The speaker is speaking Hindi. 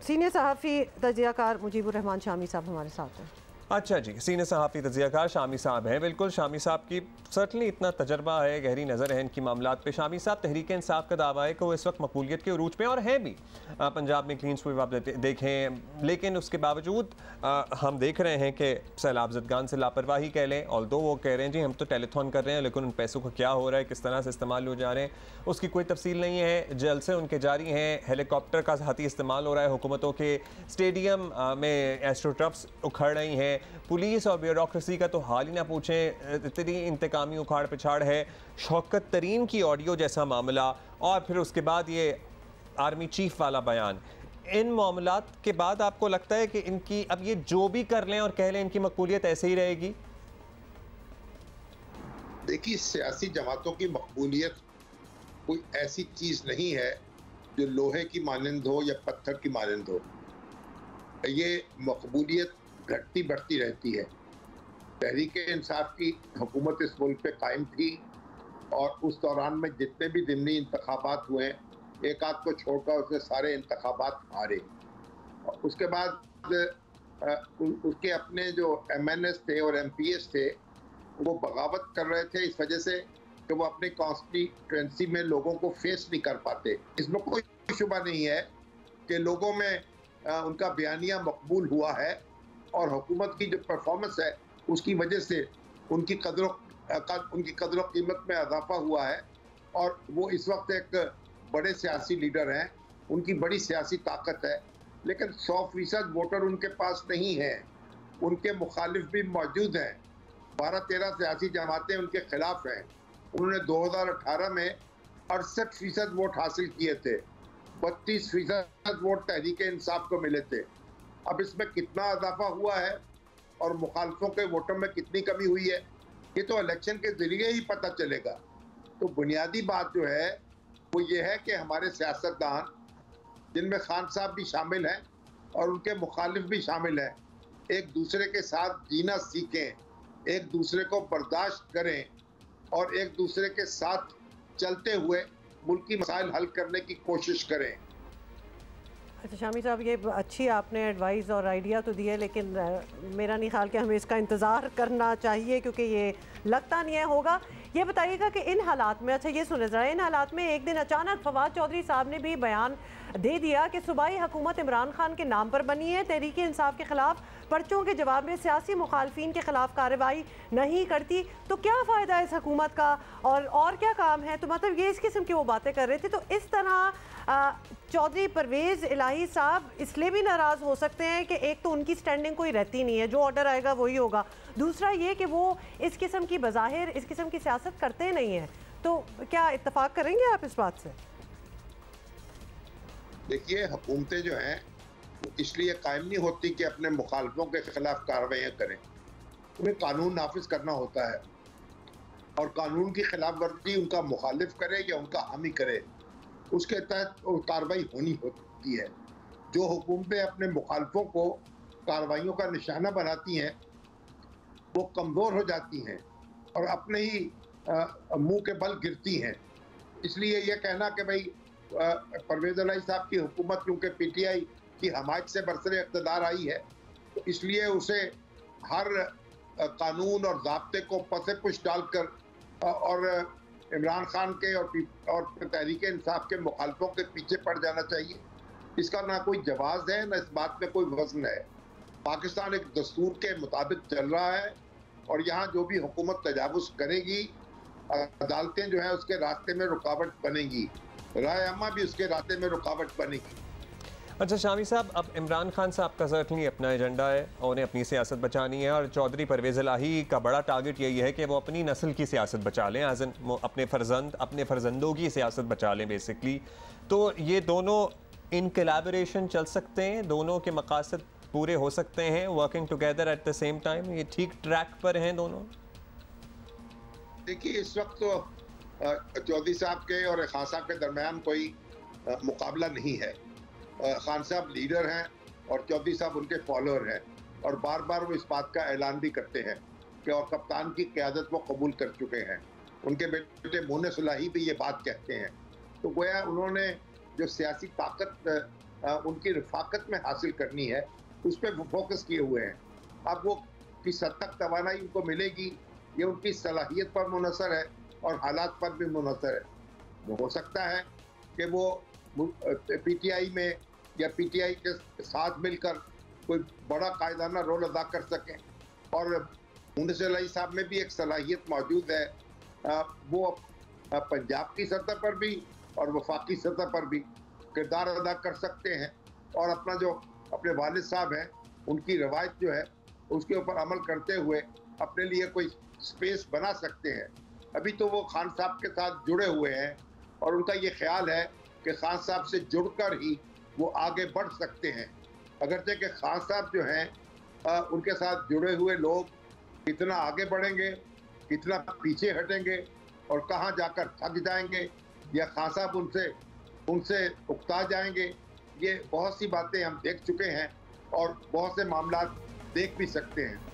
सीनियर सहाफ़ी तजियाकार मुजीबुर रहमान शामी साहब हमारे साथ हैं। अच्छा जी, सीनियर सहाफ़ी तजियाकार शामी साहब हैं। बिल्कुल, शामी साहब की सर्टनली इतना तजर्बा है, गहरी नज़र है इनकी मामलात पे। शामी साहब, तहरीक इंसाफ का दावा है कि वो इस वक्त मकबूलियत के उरूज पे और हैं भी। पंजाब में क्लीन स्वीप आप देखें, लेकिन उसके बावजूद हम देख रहे हैं कि सैलाब ज़दगान से लापरवाही कह लें। ऑल्दो वो कह रहे हैं जी हम तो टेलीथॉन कर रहे हैं, लेकिन उन पैसों का क्या हो रहा है, किस तरह से इस्तेमाल हो जा रहे हैं, उसकी कोई तफसील नहीं है। जलसे उनके जारी हैं, हेलीकॉप्टर का ज़ाती इस्तेमाल हो रहा है हुकूमतों के, स्टेडियम में एस्ट्रोट्रफ्स उखड़ रही हैं, पुलिस और ब्यूरोक्रेसी का तो हाल ही ना पूछें, इतनी इंतकामी उखाड़ पिछाड़ है। शौकत तरीन की ऑडियो जैसा मामला और फिर उसके बाद ये आर्मी चीफ वाला बयान। इन मामलात के बाद आपको लगता है कि इनकी अब ये जो भी कर लें और कह लें इनकी मकबूलियत ऐसे ही रहेगी? देखिए, सियासी जमातों की मकबूलियत कोई ऐसी चीज नहीं है जो लोहे की मानंद हो या पत्थर की मानंद हो। ये मकबूलियत घटती बढ़ती रहती है। तहरीक इंसाफ की हुकूमत इस मुल्क पे कायम थी और उस दौरान में जितने भी ज़िमनी इंतखाबात हुए, एक आध को छोड़कर उसने सारे इंतखाबात हारे। उसके बाद उसके अपने जो MNS थे और MPs थे वो बगावत कर रहे थे इस वजह से कि वो अपनी कॉन्स्टिट्यूएंसी में लोगों को फेस नहीं कर पाते। इसमें कोई शुबा नहीं है कि लोगों में उनका बयानिया मकबूल हुआ है और हुकूमत की जो परफॉर्मेंस है उसकी वजह से उनकी कदर कीमत में इजाफा हुआ है और वो इस वक्त एक बड़े सियासी लीडर हैं, उनकी बड़ी सियासी ताकत है। लेकिन 100% वोटर उनके पास नहीं है, उनके मुखालिफ भी मौजूद हैं। 12-13 सियासी जमातें उनके खिलाफ हैं। उन्होंने 2018 में 68% वोट हासिल किए थे, 32% वोट तहरीक इंसाफ को मिले थे। अब इसमें कितना इजाफा हुआ है और मुखालफों के वोटों में कितनी कमी हुई है, ये तो इलेक्शन के जरिए ही पता चलेगा। तो बुनियादी बात जो है वो ये है कि हमारे सियासतदान, जिनमें खान साहब भी शामिल हैं और उनके मुखालिफ भी शामिल हैं, एक दूसरे के साथ जीना सीखें, एक दूसरे को बर्दाश्त करें और एक दूसरे के साथ चलते हुए मुल्की मसाइल हल करने की कोशिश करें। अच्छा शामी साहब, ये अच्छी आपने एडवाइस और आइडिया तो दिए, लेकिन मेरा नहीं ख्याल कि हमें इसका इंतज़ार करना चाहिए क्योंकि ये लगता नहीं है होगा। ये बताइएगा कि इन हालात में, अच्छा ये सुने ज़रा, इन हालात में एक दिन अचानक फवाद चौधरी साहब ने भी बयान दे दिया कि सूबाई हुकूमत इमरान खान के नाम पर बनी है, तहरीक इंसाफ के खिलाफ पर्चों के जवाब में सियासी मुखालफिन के खिलाफ कार्रवाई नहीं करती, तो क्या फ़ायदा है इस हुकूमत का और क्या काम है। तो मतलब ये इस किस्म की वो बातें कर रहे थे। तो इस तरह चौधरी परवेज़ इलाही साहब इसलिए भी नाराज़ हो सकते हैं कि एक तो उनकी स्टैंडिंग कोई रहती नहीं है, जो ऑर्डर आएगा वही होगा। दूसरा ये कि वो इस किस्म की बज़ाहिर इस किस्म की सियासत करते नहीं हैं। तो क्या इत्तफाक करेंगे आप इस बात से? देखिए, हुकूमतें जो हैं वो इसलिए कायम नहीं होती कि अपने मुखालफों के खिलाफ कार्रवाइयाँ करें। उन्हें कानून नाफिज करना होता है और कानून की खिलाफ वर्जी उनका मुखालिफ करे या उनका हामी करे, उसके तहत कार्रवाई होनी होती है। जो हुकूमतें अपने मुखालफों को कार्रवाइयों का निशाना बनाती हैं वो कमज़ोर हो जाती हैं और अपने ही मुंह के बल गिरती हैं। इसलिए यह कहना कि भाई परवेज़ इलाही साहब की हुकूमत क्योंकि PTI की हमायत से बरसरे इक़्तिदार आई है, तो इसलिए उसे हर कानून और ज़ाब्ते को पसे पुश डालकर और इमरान खान के और तहरीक इंसाफ के मुखालफों के पीछे पड़ जाना चाहिए। इसका ना कोई जवाज़ है, ना इस बात में कोई वज़न है। पाकिस्तान एक दस्तूर के मुताबिक चल रहा है और यहाँ जो भी हुकूमत तजावुज़ करेगी, अदालतें जो है उसके रास्ते में रुकावट बनेगी, राय अम्मा भी उसके रास्ते में रुकावट बनेगी। अच्छा शामी साहब, अब इमरान खान साहब का सर्टनली अपना एजेंडा है और उन्हें अपनी सियासत बचानी है और चौधरी परवेज़ इलाही का बड़ा टारगेट यही है कि वो अपनी नस्ल की सियासत बचा लें, एज़ अपने फर्जंदों की सियासत बचा लें बेसिकली। तो ये दोनों इन कोलैबोरेशन चल सकते हैं, दोनों के मकासद पूरे हो सकते हैं, working together at the same time, ये ठीक ट्रैक पर हैं दोनों? देखिए, इस वक्त तो चौधरी साहब के और खान साहब के दरमियान कोई मुकाबला नहीं है। खान साहब लीडर हैं और चौधरी साहब उनके फॉलोअर हैं और बार बार वो इस बात का ऐलान भी करते हैं कि और कप्तान की क़यादत वो कबूल कर चुके हैं। उनके बेटे मोने सुलाही भी ये बात कहते हैं। तो गोया उन्होंने जो सियासी ताकत उनकी रफाकत में हासिल करनी है, उस पर फोकस किए हुए हैं। अब वो किस हद तक तवानाई उनको मिलेगी, ये उनकी सलाहियत पर मुनहसर है और हालात पर भी मुनहसर है। हो सकता है कि वो पीटीआई में या पीटीआई के साथ मिलकर कोई बड़ा कायदाना रोल अदा कर सकें, और मुंशी अली साहब में भी एक सलाहियत मौजूद है, वो पंजाब की सतह पर भी और वफाकी सतह पर भी किरदार अदा कर सकते हैं, और अपना जो अपने वालिद साहब हैं उनकी रवायत जो है उसके ऊपर अमल करते हुए अपने लिए कोई स्पेस बना सकते हैं। अभी तो वो खान साहब के साथ जुड़े हुए हैं और उनका ये ख्याल है कि खान साहब से जुड़कर ही वो आगे बढ़ सकते हैं। अगरचे कि खान साहब जो हैं उनके साथ जुड़े हुए लोग कितना आगे बढ़ेंगे, कितना पीछे हटेंगे और कहाँ जाकर थक जाएंगे या खान साहब उनसे उकता जाएंगे, ये बहुत सी बातें हम देख चुके हैं और बहुत से मामला देख भी सकते हैं।